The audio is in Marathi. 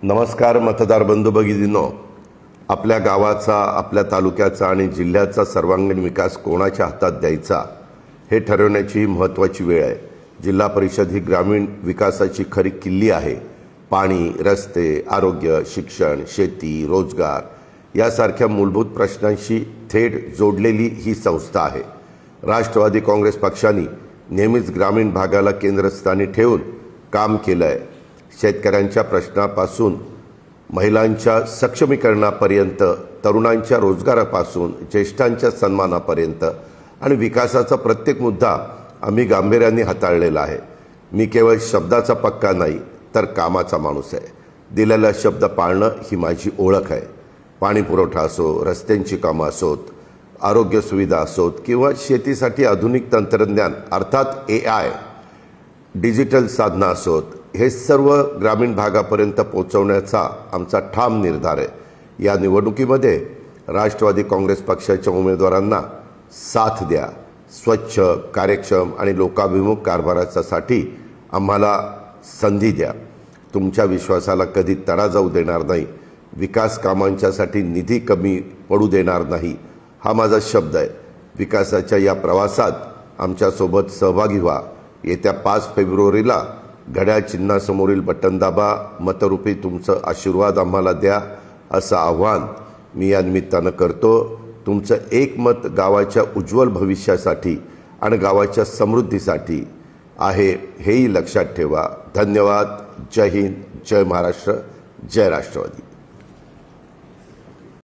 नमस्कार मतदार बंधू भगिनींनो, आपल्या गावाचा, आपल्या तालुक्याचा आणि जिल्ह्याचा सर्वांगीण विकास कोणाच्या हातात द्यायचा हे ठरवण्याची महत्त्वाची वेळ आहे। जिल्हा परिषद ही ग्रामीण विकासाची खरी किल्ली आहे। पाणी, रस्ते, आरोग्य, शिक्षण, शेती, रोजगार यासारख्या मूलभूत प्रश्नांशी थेट जोडलेली ही संस्था आहे। राष्ट्रवादी काँग्रेस पक्षाने नेहमीच ग्रामीण भागाला केंद्रस्थानी ठेवून काम केलं आहे। शेतकऱ्यांच्या प्रश्नापासून महिलांच्या सक्षमीकरणापर्यंत, तरुणांच्या रोजगारापासून ज्येष्ठांच्या सन्मानापर्यंत आणि विकासाचा प्रत्येक मुद्दा आम्ही गांभीर्याने हाताळलेला आहे। मी केवळ शब्दाचा पक्का नाही तर कामाचा माणूस आहे। दिलेला शब्द पाळणं ही माझी ओळख आहे। पाणी पुरवठा असो, रस्त्यांची कामं असोत, आरोग्य सुविधा असोत किंवा शेतीसाठी आधुनिक तंत्रज्ञान अर्थात AI, डिजिटल साधनं असोत, हे सर्व ग्रामीण भागापर्यंत पोहोचवण्याचा आमचा ठाम निर्धार आहे। या निवडणुकीमध्ये राष्ट्रवादी काँग्रेस पक्षाच्या उमेदवारांना साथ द्या। स्वच्छ, कार्यक्षम आणि लोकाभिमुख कारभारासाठी आम्हाला संधी द्या। तुमच्या विश्वासाला कधी तडा जाऊ देणार नाही। विकास कामांच्यासाठी निधी कमी पडू देणार नाही, हा माझा शब्द आहे। विकासाच्या या प्रवासात आमच्यासोबत सहभागी व्हा। येत्या 5 फेब्रुवारीला घड्याळ चिन्हासमोरील बटन दाबा, मतरूपी तुमचं आशीर्वाद आम्हाला द्या, असं आव्हान मी या निमित्तानं करतो। तुमचं एक मत गावाच्या उज्ज्वल भविष्यासाठी आणि गावाच्या समृद्धीसाठी आहे, हेही लक्षात ठेवा। धन्यवाद। जय हिंद, जय महाराष्ट्र, जय राष्ट्रवादी।